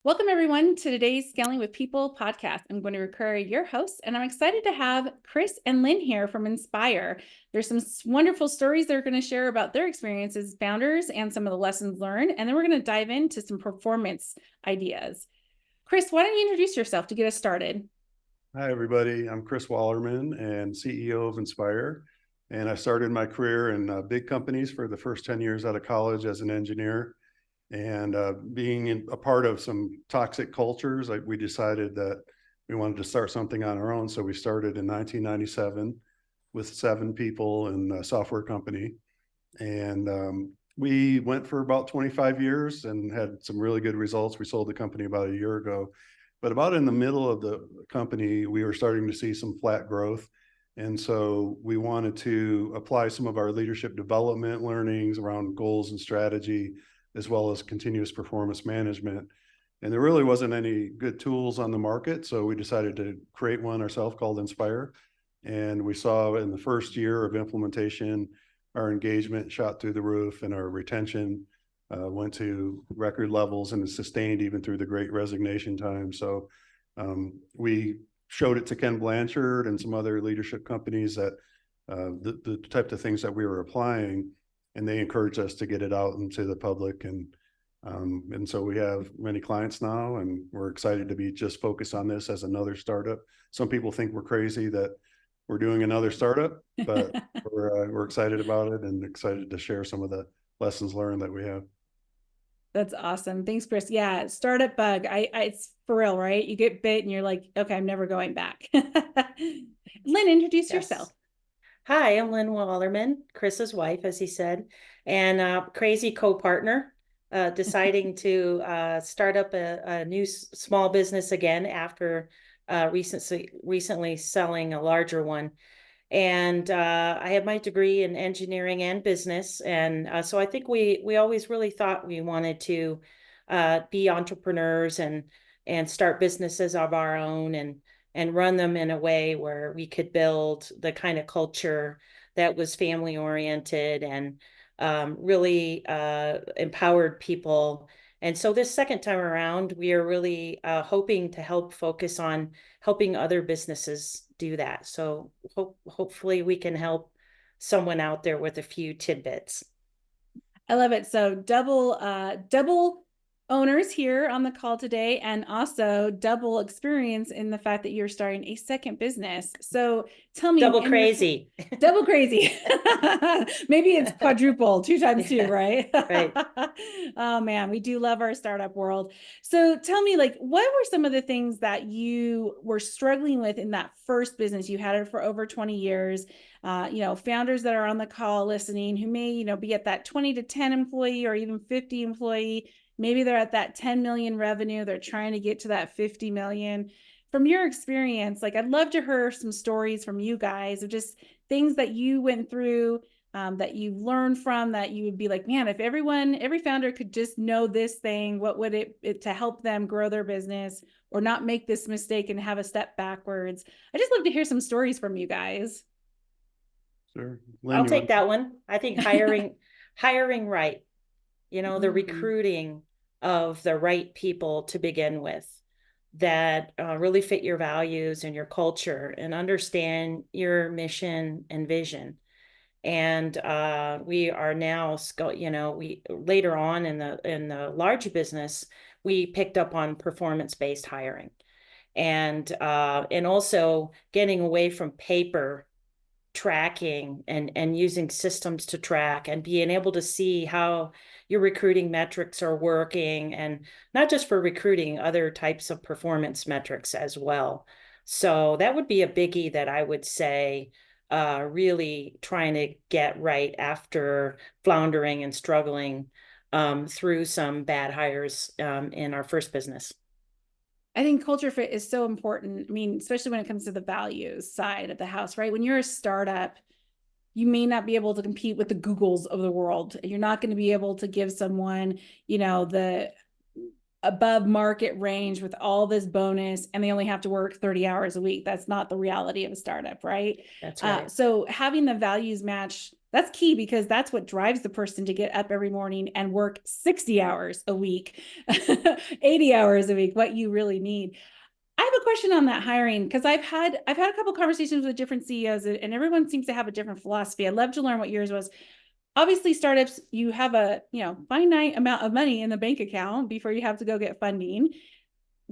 Welcome, everyone, to today's Scaling with People podcast. I'm going to recur your host, and I'm excited to have Chris and Lynn here from Inspire. There's some wonderful stories they're going to share about their experiences as founders and some of the lessons learned, and then we're going to dive into some performance ideas. Chris, why don't you introduce yourself to get us started? Hi, everybody. I'm Chris Wollerman and CEO of Inspire. And I started my career in big companies for the first 10 years out of college as an engineer. And being a part of some toxic cultures, we decided that we wanted to start something on our own. So we started in 1997 with 7 people in a software company. And we went for about 25 years and had some really good results. We sold the company about a year ago. But about in the middle of the company, we were starting to see some flat growth. And so we wanted to apply some of our leadership development learnings around goals and strategy, as well as continuous performance management. And there really wasn't any good tools on the market. So we decided to create one ourselves called Inspire. And we saw in the first year of implementation, our engagement shot through the roof and our retention went to record levels and is sustained even through the Great Resignation time. So we showed it to Ken Blanchard and some other leadership companies that the type of things that we were applying, and they encouraged us to get it out into the public. And so we have many clients now, and we're excited to be just focused on this as another startup. Some people think we're crazy that we're doing another startup, but we're excited about it and excited to share some of the lessons learned that we have. That's awesome. Thanks, Chris. Yeah, startup bug. It's for real, right? You get bit and you're like, okay, I'm never going back. Lynn, introduce yourself. Hi, I'm Lynn Wollerman, Chris's wife, as he said, and crazy co-partner, deciding to start up a new small business again after recently selling a larger one. And I have my degree in engineering and business. And so I think we always really thought we wanted to be entrepreneurs and start businesses of our own and run them in a way where we could build the kind of culture that was family oriented and really empowered people. And so this second time around, we are really hoping to help focus on helping other businesses do that. So hopefully we can help someone out there with a few tidbits. I love it. So double owners here on the call today, and also double experience in the fact that you're starting a second business. So tell me, double crazy. Double crazy. Maybe it's quadruple, 2 times 2, right? Right. Oh man, we do love our startup world. So tell me, like, what were some of the things that you were struggling with in that first business? You had it for over 20 years. Founders that are on the call listening who may, be at that 20 to 10 employee or even 50 employee. Maybe they're at that 10 million revenue. They're trying to get to that 50 million. From your experience, like, I'd love to hear some stories from you guys of just things that you went through, that you learned from, that you would be like, man, if every founder could just know this thing, what would it to help them grow their business or not make this mistake and have a step backwards? I just love to hear some stories from you guys. Sure. Lynn, I'll take that one. I think hiring right, the recruiting of the right people to begin with that really fit your values and your culture and understand your mission and vision. And we are now, we later on in the large business, we picked up on performance-based hiring, and also getting away from paper tracking and using systems to track and being able to see how your recruiting metrics are working, and not just for recruiting, other types of performance metrics as well. So that would be a biggie that I would say really trying to get right after floundering and struggling through some bad hires in our first business. I think culture fit is so important. I mean, especially when it comes to the values side of the house, right? When you're a startup, you may not be able to compete with the Googles of the world. You're not going to be able to give someone, the above market range with all this bonus, and they only have to work 30 hours a week. That's not the reality of a startup, right? That's right. So having the values match That's key, because that's what drives the person to get up every morning and work 60 hours a week, 80 hours a week, what you really need. I have a question on that hiring, because I've had a couple conversations with different CEOs, and everyone seems to have a different philosophy. I'd love to learn what yours was. Obviously, startups, you have a finite amount of money in the bank account before you have to go get funding.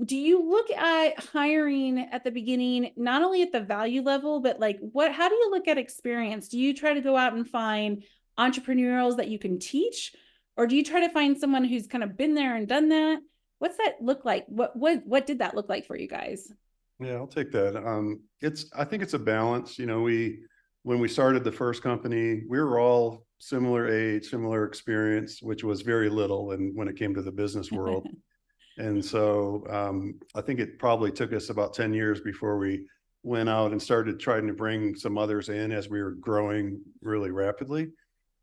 Do you look at hiring at the beginning, not only at the value level, but like how do you look at experience? Do you try to go out and find entrepreneurials that you can teach, or do you try to find someone who's kind of been there and done that? What's that look like? What did that look like for you guys? Yeah, I'll take that. I think it's a balance. When we started the first company, we were all similar age, similar experience, which was very little. And when it came to the business world. And so I think it probably took us about 10 years before we went out and started trying to bring some others in as we were growing really rapidly.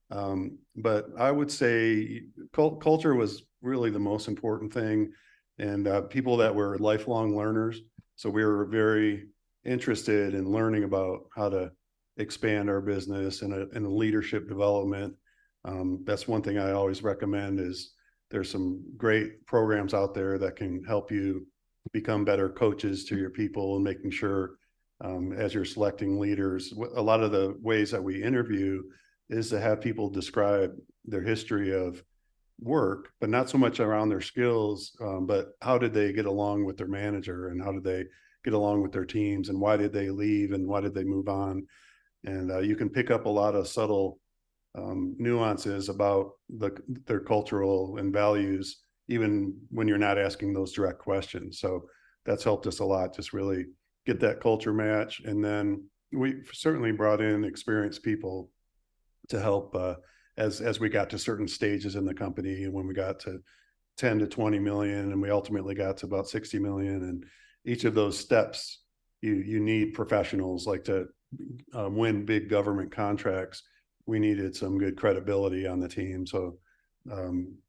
But I would say culture was really the most important thing, and people that were lifelong learners. So we were very interested in learning about how to expand our business and a leadership development. That's one thing I always recommend is there's some great programs out there that can help you become better coaches to your people, and making sure as you're selecting leaders, a lot of the ways that we interview is to have people describe their history of work, but not so much around their skills, but how did they get along with their manager, and how did they get along with their teams, and why did they leave, and why did they move on? And you can pick up a lot of subtle nuances about their cultural and values, even when you're not asking those direct questions. So that's helped us a lot, just really get that culture match. And then we certainly brought in experienced people to help as we got to certain stages in the company, and when we got to 10 to 20 million, and we ultimately got to about 60 million. And each of those steps, you need professionals like to win big government contracts. We needed some good credibility on the team. So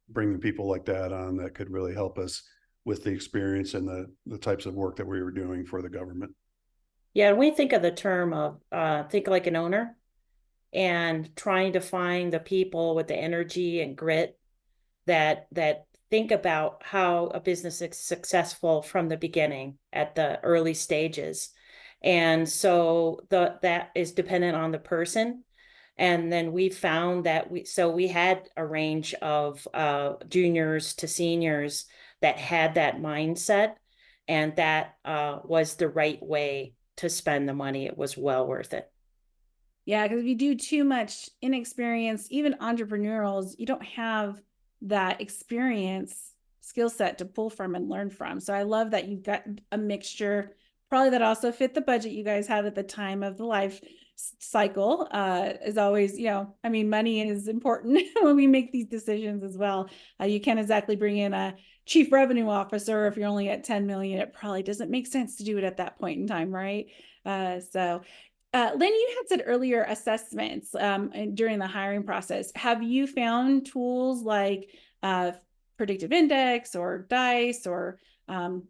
bringing people like that on that could really help us with the experience and the types of work that we were doing for the government. Yeah, we think of the term of think like an owner, and trying to find the people with the energy and grit that think about how a business is successful from the beginning at the early stages. And so that is dependent on the person. And then we found that we had a range of juniors to seniors that had that mindset, and that was the right way to spend the money. It was well worth it. Yeah, because if you do too much inexperienced, even entrepreneurials, you don't have that experience skill set to pull from and learn from. So I love that you've got a mixture, probably that also fit the budget you guys had at the time of the life cycle. Is always, money is important when we make these decisions as well. You can't exactly bring in a chief revenue officer if you're only at 10 million. It probably doesn't make sense to do it at that point in time, right? Lynn, you had said earlier assessments during the hiring process. Have you found tools like Predictive Index or DICE, or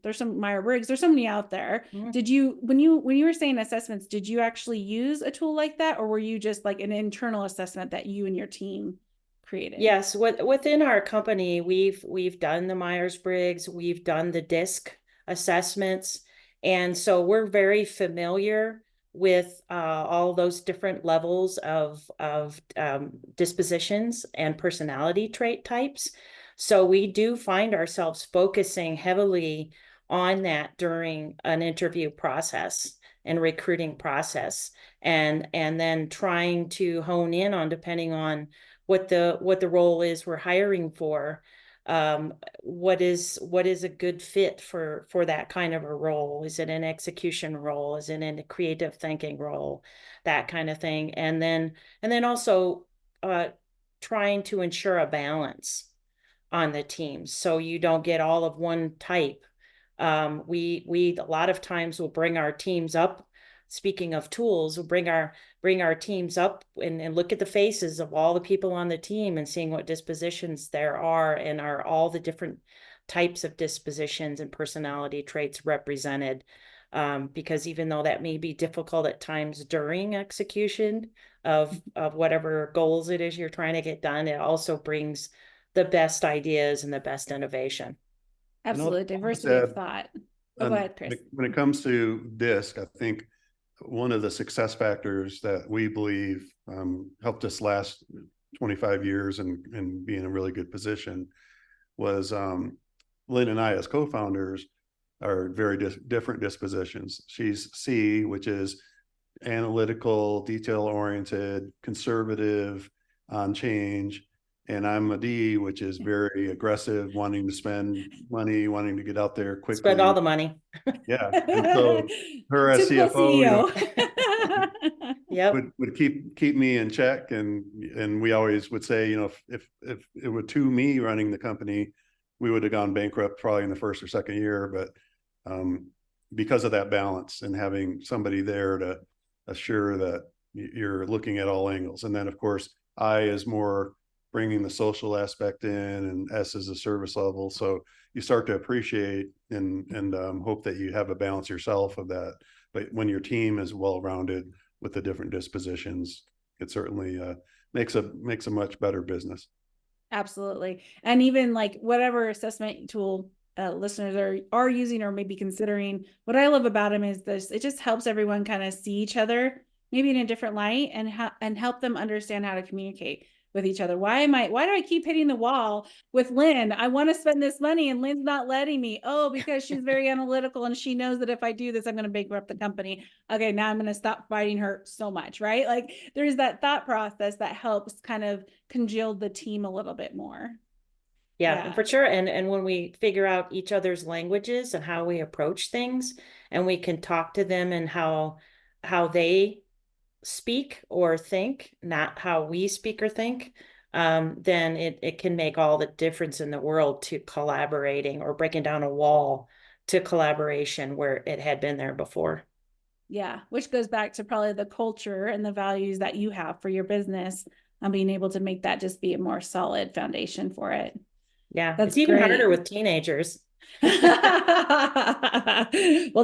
there's some Myers-Briggs, there's so many out there. Did you, when you were saying assessments, did you actually use a tool like that, or were you just like an internal assessment that you and your team created? Yes, within our company, we've done the Myers-Briggs, we've done the DISC assessments, and so we're very familiar with all those different levels of dispositions and personality trait types. So we do find ourselves focusing heavily on that during an interview process and recruiting process, and then trying to hone in on, depending on what the role is we're hiring for, what is a good fit for that kind of a role. Is it an execution role? Is it in a creative thinking role? That kind of thing. And then also trying to ensure a balance on the team, so you don't get all of one type. We a lot of times will bring our teams up. Speaking of tools, we'll bring our teams up and look at the faces of all the people on the team, and seeing what dispositions there are, and are all the different types of dispositions and personality traits represented. Because even though that may be difficult at times during execution of whatever goals it is you're trying to get done, it also brings the best ideas and the best innovation. And Absolutely. I'll just Diversity of add, thought. Oh, go ahead, Chris. when it comes to DISC, I think one of the success factors that we believe helped us last 25 years and be in a really good position was Lynn and I, as co-founders, are very different dispositions. She's C, which is analytical, detail-oriented, conservative, on change. And I'm a D, which is very aggressive, wanting to spend money, wanting to get out there quickly. Spend all the money. Yeah. And so her as Typical CFO, CEO. Yep. would keep me in check. And we always would say, if it were to me running the company, we would have gone bankrupt probably in the first or second year. But because of that balance and having somebody there to assure that you're looking at all angles. And then of course, I is more bringing the social aspect in, and S is a service level. So you start to appreciate and hope that you have a balance yourself of that. But when your team is well-rounded with the different dispositions, it certainly makes a much better business. Absolutely. And even like whatever assessment tool listeners are using or maybe considering, what I love about them is this: it just helps everyone kind of see each other maybe in a different light and help them understand how to communicate with each other. Why do I keep hitting the wall with Lynn? I want to spend this money and Lynn's not letting me. Oh, because she's very analytical and she knows that if I do this, I'm going to bankrupt the company. Okay, now I'm going to stop fighting her so much, right? Like there's that thought process that helps kind of congeal the team a little bit more. Yeah, for sure. And when we figure out each other's languages and how we approach things, and we can talk to them and how they speak or think, not how we speak or think, then it can make all the difference in the world to collaborating or breaking down a wall to collaboration where it had been there before. Yeah, which goes back to probably the culture and the values that you have for your business and being able to make that just be a more solid foundation for it. Yeah, That's it's even great. harder with teenagers. Well,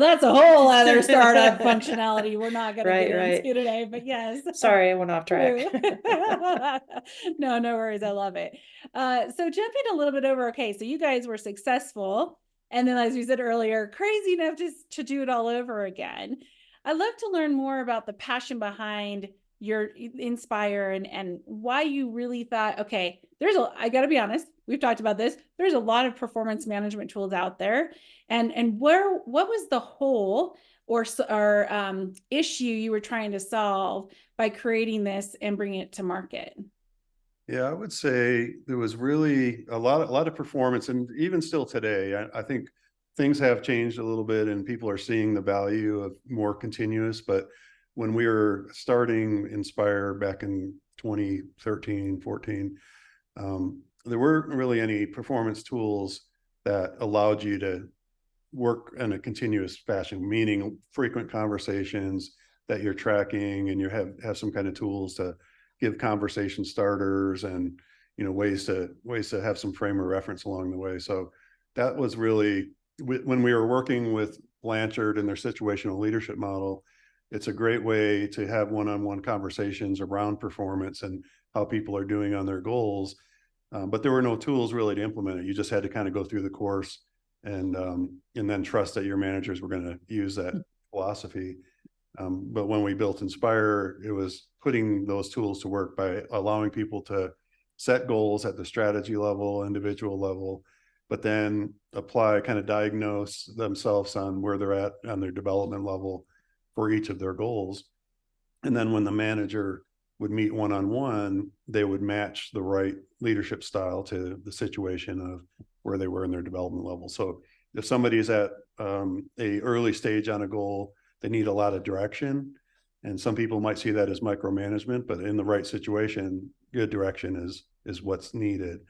that's a whole other startup functionality we're not going to get into today, but yes. Sorry, I went off track. No worries. I love it. So jumping a little bit over, okay, so you guys were successful. And then as we said earlier, crazy enough to do it all over again. I'd love to learn more about the passion behind your Inspire and why you really thought, okay, I got to be honest, we've talked about this. There's a lot of performance management tools out there. And what was the hole or issue you were trying to solve by creating this and bringing it to market? Yeah, I would say there was really a lot of performance, and even still today, I think things have changed a little bit and people are seeing the value of more continuous. But when we were starting Inspire back in 2013, 14, there weren't really any performance tools that allowed you to work in a continuous fashion, meaning frequent conversations that you're tracking, and you have some kind of tools to give conversation starters and ways to have some frame of reference along the way. So that was really when we were working with Blanchard and their situational leadership model. It's a great way to have one-on-one conversations around performance and how people are doing on their goals. But there were no tools really to implement it. You just had to kind of go through the course and then trust that your managers were going to use that philosophy. But when we built Inspire, it was putting those tools to work by allowing people to set goals at the strategy level, individual level, but then diagnose themselves on where they're at on their development level for each of their goals. And then when the manager would meet one-on-one, they would match the right leadership style to the situation of where they were in their development level. So if somebody's at a early stage on a goal, they need a lot of direction. And some people might see that as micromanagement, but in the right situation, good direction is what's needed.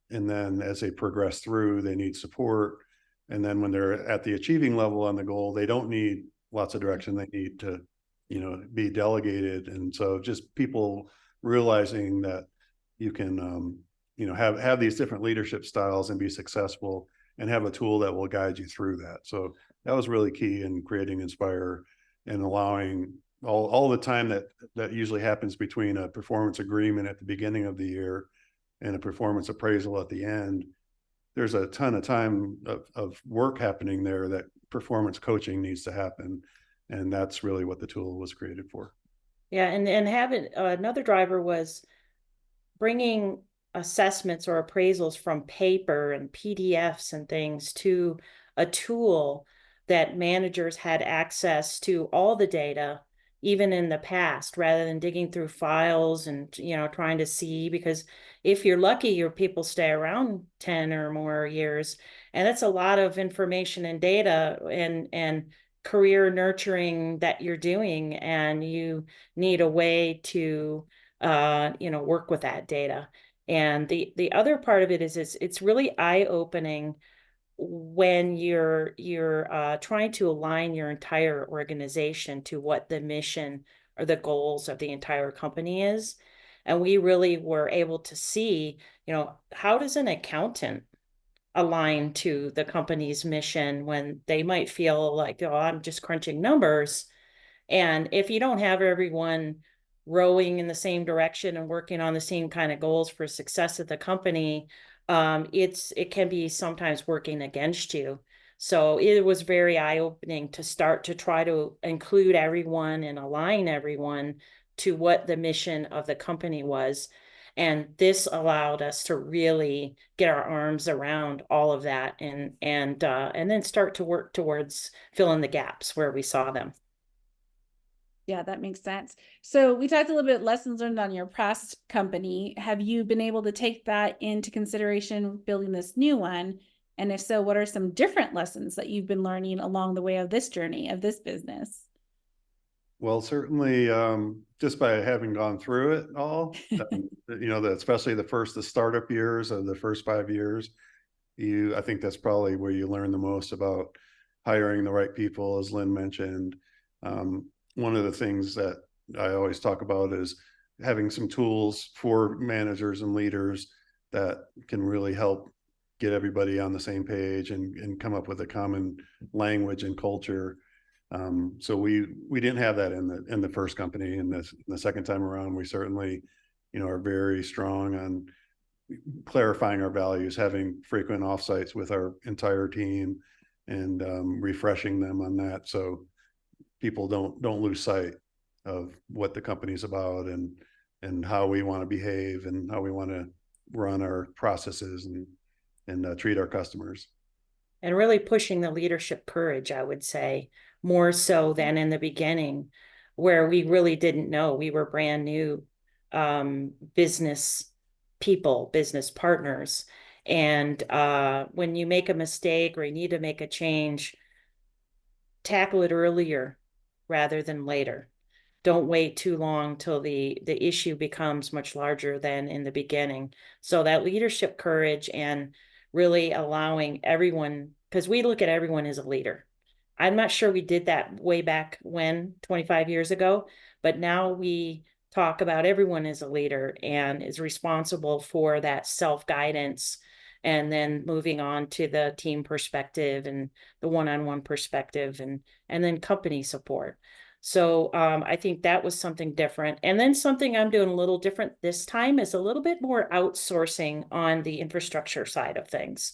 And then as they progress through, they need support. And then when they're at the achieving level on the goal, they don't need lots of direction. They need to, be delegated. And so just people realizing that you can, have these different leadership styles and be successful and have a tool that will guide you through that. So that was really key in creating Inspire and allowing all the time that usually happens between a performance agreement at the beginning of the year and a performance appraisal at the end. There's a ton of time of work happening there that performance coaching needs to happen. And that's really what the tool was created for. Yeah, and having another driver was bringing assessments or appraisals from paper and PDFs and things to a tool that managers had access to all the data, even in the past, rather than digging through files and trying to see, because if you're lucky, your people stay around 10 or more years, and that's a lot of information and data and career nurturing that you're doing, and you need a way to work with that data. And the other part of it is it's really eye-opening when you're trying to align your entire organization to what the mission or the goals of the entire company is. And we really were able to see, how does an accountant align to the company's mission when they might feel like, oh, I'm just crunching numbers. And if you don't have everyone rowing in the same direction and working on the same kind of goals for success of the company, it can be sometimes working against you. So it was very eye-opening to start to try to include everyone and align everyone to what the mission of the company was. And this allowed us to really get our arms around all of that and then start to work towards filling the gaps where we saw them. Yeah, that makes sense. So we talked a little bit lessons learned on your past company. Have you been able to take that into consideration building this new one? And if so, what are some different lessons that you've been learning along the way of this journey of this business? Well, certainly, just by having gone through it all, especially the startup years of the first 5 years, I think that's probably where you learn the most about hiring the right people, as Lynn mentioned. One of the things that I always talk about is having some tools for managers and leaders that can really help get everybody on the same page and come up with a common language and culture. So we didn't have that in the first company, and the second time around, we certainly, are very strong on clarifying our values, having frequent offsites with our entire team, and refreshing them on that, so people don't lose sight of what the company's about and how we want to behave and how we want to run our processes and treat our customers. And really pushing the leadership courage, I would say, more so than in the beginning, where we really didn't know. We were brand new business people, business partners. And when you make a mistake or you need to make a change, tackle it earlier rather than later. Don't wait too long till the issue becomes much larger than in the beginning. So that leadership courage and really allowing everyone, because we look at everyone as a leader. I'm not sure we did that way back when, 25 years ago, but now we talk about everyone as a leader and is responsible for that self-guidance, and then moving on to the team perspective and the one-on-one perspective and then company support. So I think that was something different. And then something I'm doing a little different this time is a little bit more outsourcing on the infrastructure side of things.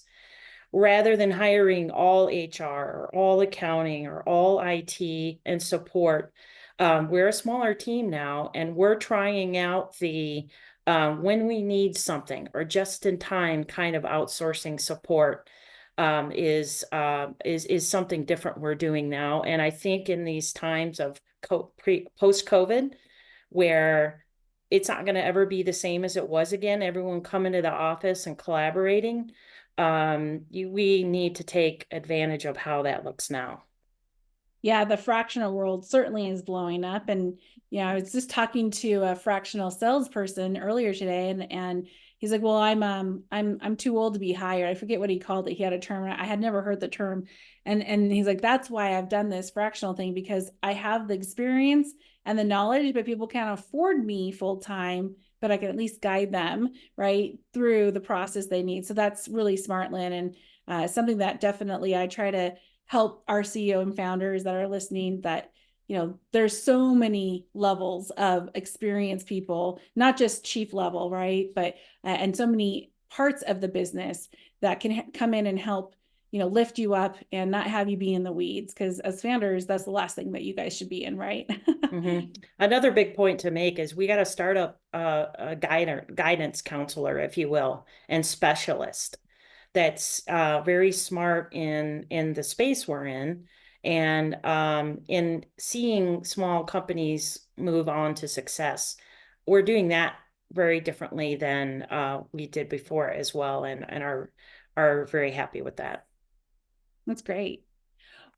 Rather than hiring all HR or all accounting or all IT and support, we're a smaller team now, and we're trying out the when we need something or just in time kind of outsourcing support is something different we're doing now. And I think in these times of post-COVID, where it's not going to ever be the same as it was again, everyone coming to the office and collaborating, we need to take advantage of how that looks now. Yeah, the fractional world certainly is blowing up. And I was just talking to a fractional salesperson earlier today, and he's like, well, I'm too old to be hired. I forget what he called it. He had a term. I had never heard the term. And he's like, that's why I've done this fractional thing, because I have the experience and the knowledge, but people can't afford me full time, but I can at least guide them right through the process they need. So that's really smart, Lynn, and something that definitely I try to help our CEO and founders that are listening that, you know, there's so many levels of experienced people, not just chief level, right? But, and so many parts of the business that can come in and help, you know, lift you up and not have you be in the weeds. Because as founders, that's the last thing that you guys should be in, right? Another big point to make is we got to start up a guidance counselor, if you will, and specialist that's very smart in the space we're in, and in seeing small companies move on to success. We're doing that very differently than we did before as well, and are very happy with that. That's great.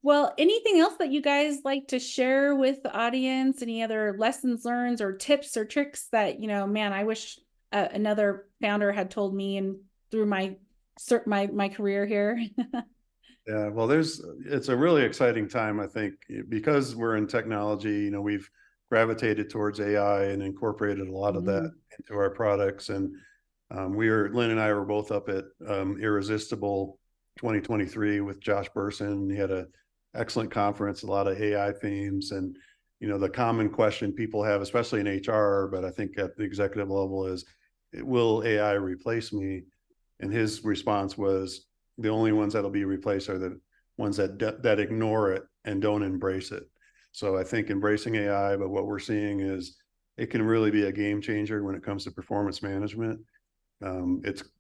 Well, anything else that you guys like to share with the audience? Any other lessons learned or tips or tricks that, you know, man, I wish another founder had told me and through my career here. Yeah, well, it's a really exciting time, I think, because we're in technology. You know, we've gravitated towards AI and incorporated a lot of that into our products. And Lynn and I were both up at Irresistible 2023 with Josh Bersin. He had an excellent conference, a lot of AI themes. And, you know, the common question people have, especially in HR, but I think at the executive level, is, will AI replace me? And his response was, the only ones that'll be replaced are the ones that ignore it and don't embrace it. So I think embracing AI, but what we're seeing is it can really be a game changer when it comes to performance management.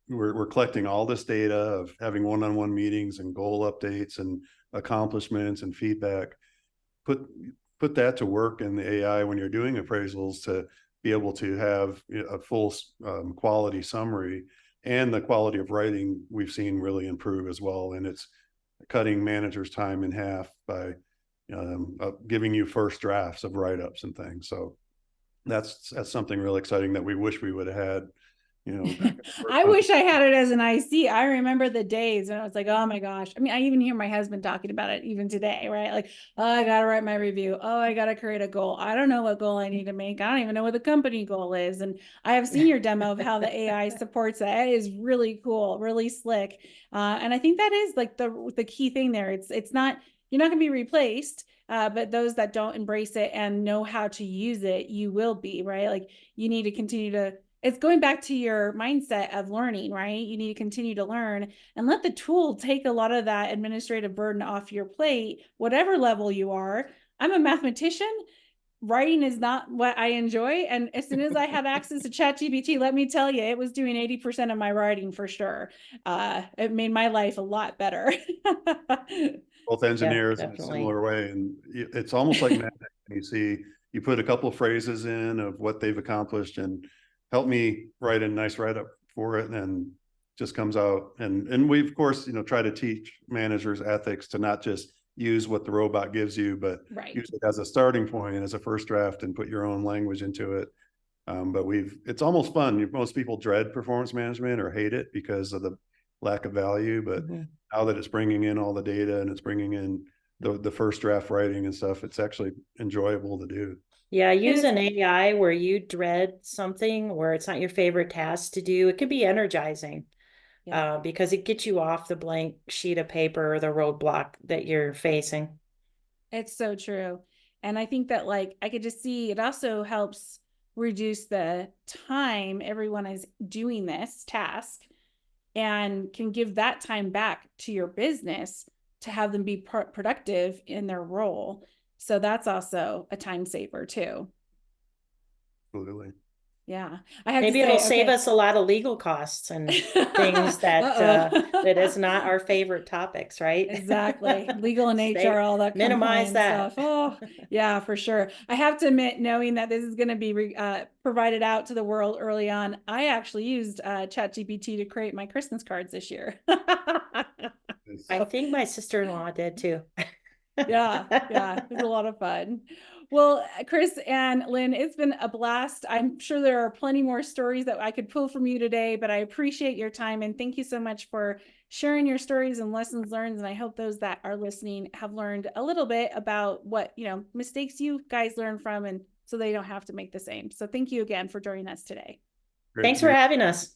We're collecting all this data of having one-on-one meetings and goal updates and accomplishments and feedback. Put that to work in the AI when you're doing appraisals to be able to have a full quality summary. And the quality of writing we've seen really improve as well. And it's cutting managers' time in half by giving you first drafts of write-ups and things. So that's something really exciting that we wish we would have had. You know, I wish I had it as an IC. I remember the days when I was like, oh my gosh. I mean, I even hear my husband talking about it even today, right? Like, oh, I got to write my review. Oh, I got to create a goal. I don't know what goal I need to make. I don't even know what the company goal is. And I have seen your demo of how the AI supports that. It is really cool, really slick. And I think that is like the key thing there. It's not, you're not going to be replaced. But those that don't embrace it and know how to use it, you will be, right? Like you need to continue to, it's going back to your mindset of learning, right? You need to continue to learn and let the tool take a lot of that administrative burden off your plate, whatever level you are. I'm a mathematician. Writing is not what I enjoy. And as soon as I had access to ChatGPT, let me tell you, it was doing 80% of my writing for sure. It made my life a lot better. Both engineers in a similar way. And it's almost like magic. You see, you put a couple of phrases in of what they've accomplished and help me write a nice write-up for it, and just comes out. And we, of course, you know, try to teach managers ethics to not just use what the robot gives you, but use it as a starting point and as a first draft and put your own language into it. But it's almost fun. Most people dread performance management or hate it because of the lack of value. But now that it's bringing in all the data and it's bringing in the first draft writing and stuff, it's actually enjoyable to do. Yeah, use an AI where you dread something, where it's not your favorite task to do. It could be energizing because it gets you off the blank sheet of paper or the roadblock that you're facing. It's so true. And I think that, like, I could just see it also helps reduce the time everyone is doing this task and can give that time back to your business to have them be productive in their role. So that's also a time saver too. Absolutely. Yeah. Maybe it'll save us a lot of legal costs and things that is not our favorite topics, right? Exactly. Legal and HR, all that minimize that stuff. Oh, yeah, for sure. I have to admit, knowing that this is going to be provided out to the world early on, I actually used ChatGPT to create my Christmas cards this year. I think my sister-in-law did too. Yeah, it was a lot of fun. Well, Chris and Lynn, it's been a blast. I'm sure there are plenty more stories that I could pull from you today, but I appreciate your time and thank you so much for sharing your stories and lessons learned. And I hope those that are listening have learned a little bit about what, you know, mistakes you guys learn from, and so they don't have to make the same. So thank you again for joining us today. Thanks for having us.